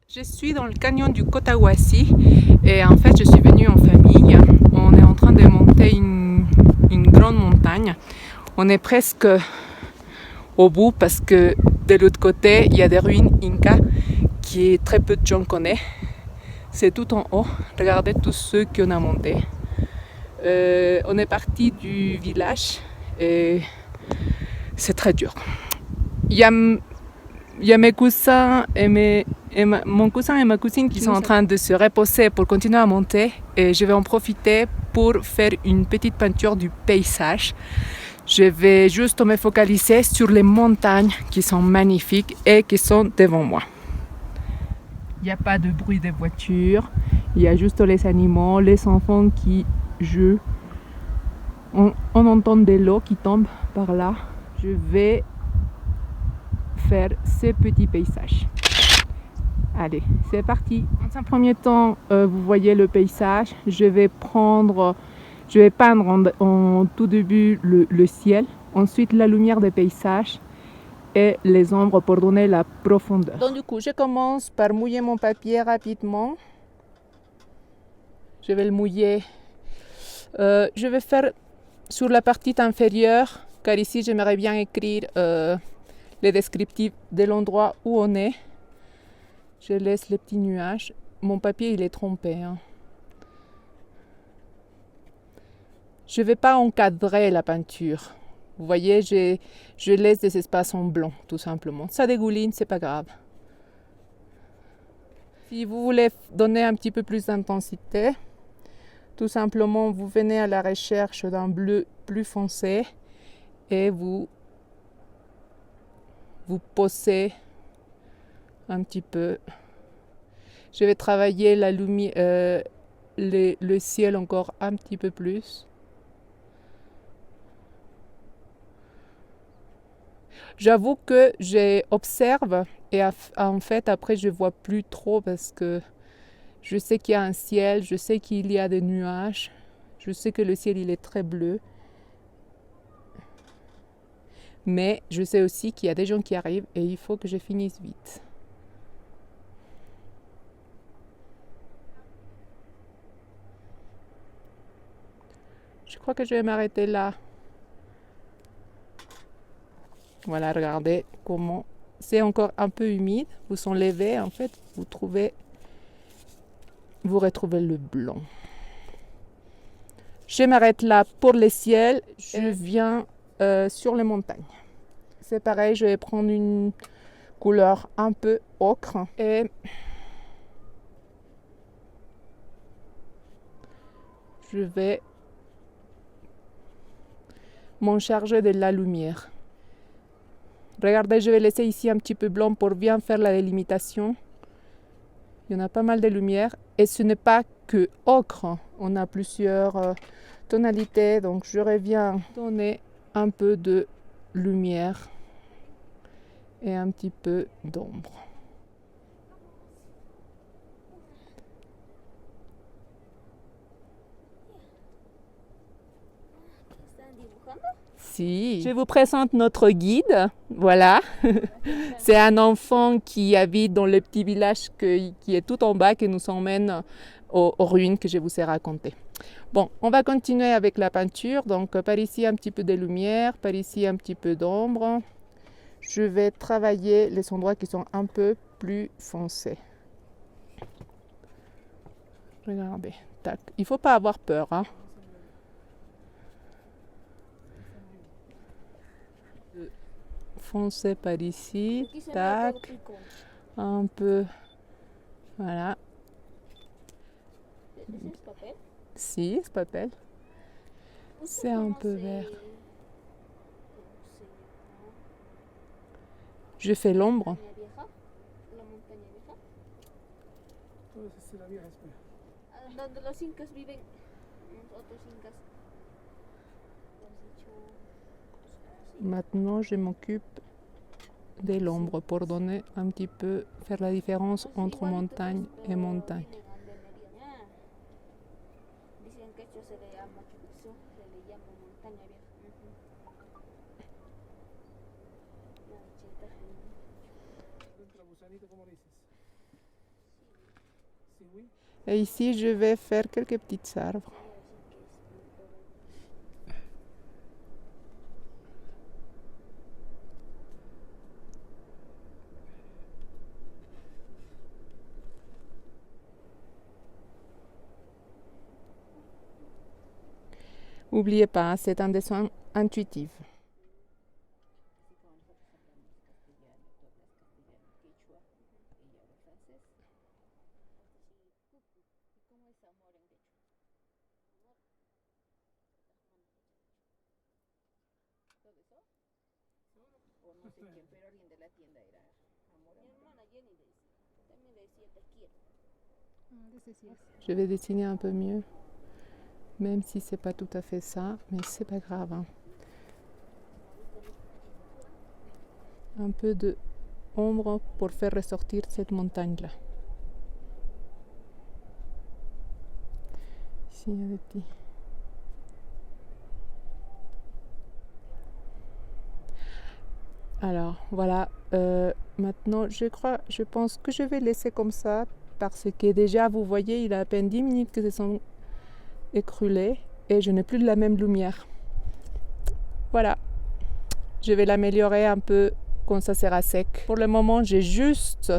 Je suis dans le canyon du Cotahuasi et en fait je suis venue en famille. On est en train de monter une grande montagne. On est presque au bout parce que de l'autre côté il y a des ruines Inca qui très peu de gens connaissent. C'est tout en haut. Regardez tous ceux qu'on a montés. On est parti du village et c'est très dur. Il y a mes cousins et mon cousin et ma cousine qui sont en train de se reposer pour continuer à monter et je vais en profiter pour faire une petite peinture du paysage. Je vais juste me focaliser sur les montagnes qui sont magnifiques et qui sont devant moi. Il n'y a pas de bruit de voitures, il y a juste les animaux, les enfants qui jouent. On entend de l'eau qui tombe par là. Je vais faire ces petits paysages. Allez, c'est parti. Dans un premier temps, vous voyez le paysage. Je vais peindre en tout début le ciel, ensuite la lumière des paysages et les ombres pour donner la profondeur. Donc du coup, je commence par mouiller mon papier rapidement. Je vais le mouiller. Je vais faire sur la partie inférieure, car ici j'aimerais bien écrire les descriptifs de l'endroit où on est. Je laisse les petits nuages. Mon papier il est trompé. Je ne vais pas encadrer la peinture. Vous voyez, je laisse des espaces en blanc, tout simplement. Ça dégouline, c'est pas grave. Si vous voulez donner un petit peu plus d'intensité, tout simplement, vous venez à la recherche d'un bleu plus foncé et vous posez un petit peu. Je vais travailler la lumière, le ciel encore un petit peu plus. J'avoue que j'observe et en fait après je vois plus trop parce que je sais qu'il y a un ciel, je sais qu'il y a des nuages, je sais que le ciel il est très bleu. Mais je sais aussi qu'il y a des gens qui arrivent et il faut que je finisse vite. Je crois que je vais m'arrêter là. Voilà, regardez comment c'est encore un peu humide. Vous enlevez, en fait, vous retrouvez le blanc. Je m'arrête là pour les ciels. Je viens sur les montagnes. C'est pareil, je vais prendre une couleur un peu ocre et je vais m'en charger de la lumière. Regardez, je vais laisser ici un petit peu blanc pour bien faire la délimitation. Il y en a pas mal de lumière et ce n'est pas que ocre. On a plusieurs tonalités, donc je reviens donner un peu de lumière et un petit peu d'ombre. Si, je vous présente notre guide. Voilà, c'est un enfant qui habite dans le petit village qui est tout en bas, qui nous emmène aux ruines que je vous ai racontées. Bon, on va continuer avec la peinture. Donc par ici un petit peu de lumière, par ici un petit peu d'ombre. Je vais travailler les endroits qui sont un peu plus foncés. Regardez, tac. Il ne faut pas avoir peur, hein. Foncé par ici, tac, un peu, voilà. Si, ce papel. C'est un peu vert. Je fais l'ombre. Maintenant, je m'occupe de l'ombre pour donner un petit peu, faire la différence entre montagne et montagne. Et ici, je vais faire quelques petits arbres. N'oubliez pas, c'est un dessin intuitif. Je vais dessiner un peu mieux, même si c'est pas tout à fait ça, mais c'est pas grave. Hein. Un peu de ombre pour faire ressortir cette montagne-là. Ici, il y a des petits. Alors, voilà. Maintenant, je pense que je vais laisser comme ça parce que déjà, vous voyez, il y a à peine 10 minutes que se sont écroulées et je n'ai plus de la même lumière. Voilà. Je vais l'améliorer un peu quand ça sera sec. Pour le moment, j'ai juste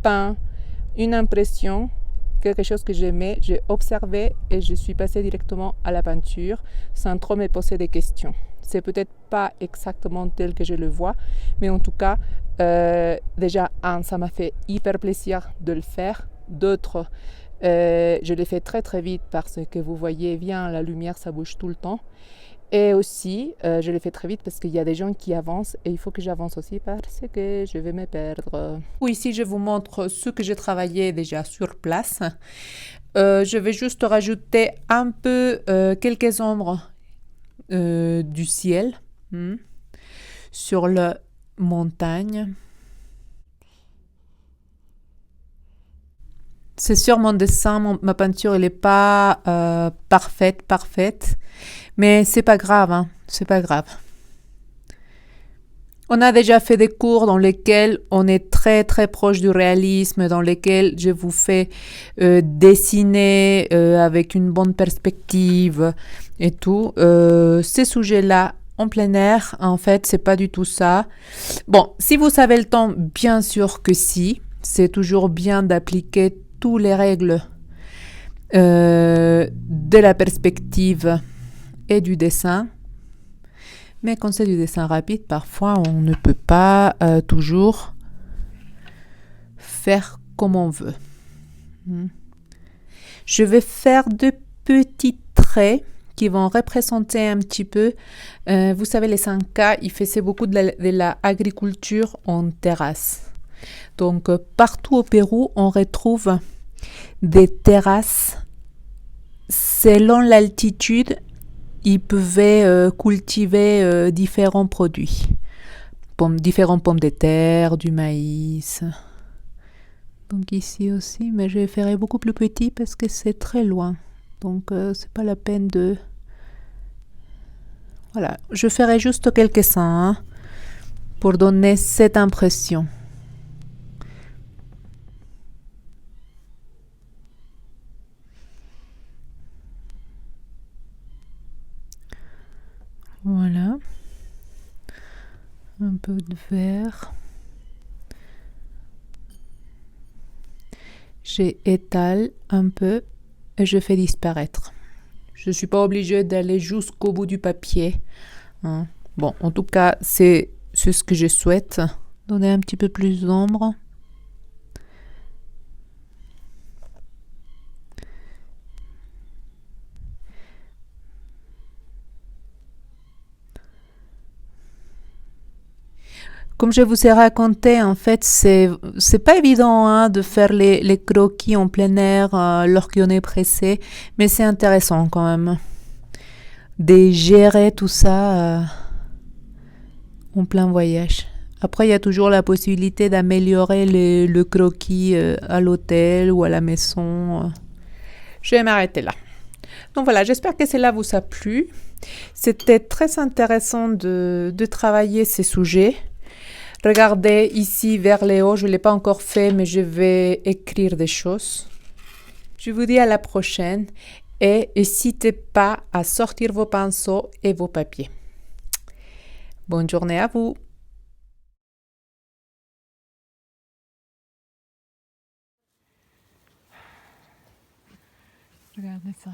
peint une impression, quelque chose que j'aimais, j'ai observé et je suis passée directement à la peinture sans trop me poser des questions. C'est peut-être pas exactement tel que je le vois, mais en tout cas, déjà, ça m'a fait hyper plaisir de le faire. D'autres, je l'ai fait très très vite parce que vous voyez bien, la lumière, ça bouge tout le temps. Et aussi, je l'ai fait très vite parce qu'il y a des gens qui avancent et il faut que j'avance aussi parce que je vais me perdre. Ici, je vous montre ce que j'ai travaillé déjà sur place. Je vais juste rajouter un peu quelques ombres du ciel sur la montagne. C'est sûr, mon dessin, ma peinture, elle n'est pas parfaite, mais c'est pas grave, hein, c'est pas grave. On a déjà fait des cours dans lesquels on est très très proche du réalisme, dans lesquels je vous fais dessiner avec une bonne perspective et tout. Ces sujets-là en plein air, en fait, c'est pas du tout ça. Bon, si vous savez le temps, bien sûr que si. C'est toujours bien d'appliquer toutes les règles de la perspective et du dessin. Mais quand c'est du dessin rapide, parfois on ne peut pas toujours faire comme on veut. Je vais faire deux petits traits qui vont représenter un petit peu, vous savez, les Incas, ils faisaient beaucoup de l'agriculture en terrasse. Donc, partout au Pérou, on retrouve des terrasses. Selon l'altitude, ils pouvaient cultiver différents produits. Différentes pommes de terre, du maïs. Donc ici aussi, mais je ferai beaucoup plus petit parce que c'est très loin. Donc c'est pas la peine de... Voilà, je ferai juste quelques-uns pour donner cette impression. Voilà. Un peu de vert. J'étale un peu et je fais disparaître. Je ne suis pas obligée d'aller jusqu'au bout du papier. Hein. Bon, en tout cas, c'est ce que je souhaite. Donner un petit peu plus d'ombre. Comme je vous ai raconté, en fait, c'est pas évident de faire les croquis en plein air lorsqu'on est pressé, mais c'est intéressant quand même de gérer tout ça en plein voyage. Après, il y a toujours la possibilité d'améliorer le croquis à l'hôtel ou à la maison. Je vais m'arrêter là. Donc voilà, j'espère que cela vous a plu. C'était très intéressant de travailler ces sujets. Regardez ici vers le haut, je ne l'ai pas encore fait, mais je vais écrire des choses. Je vous dis à la prochaine et n'hésitez pas à sortir vos pinceaux et vos papiers. Bonne journée à vous. Regardez ça.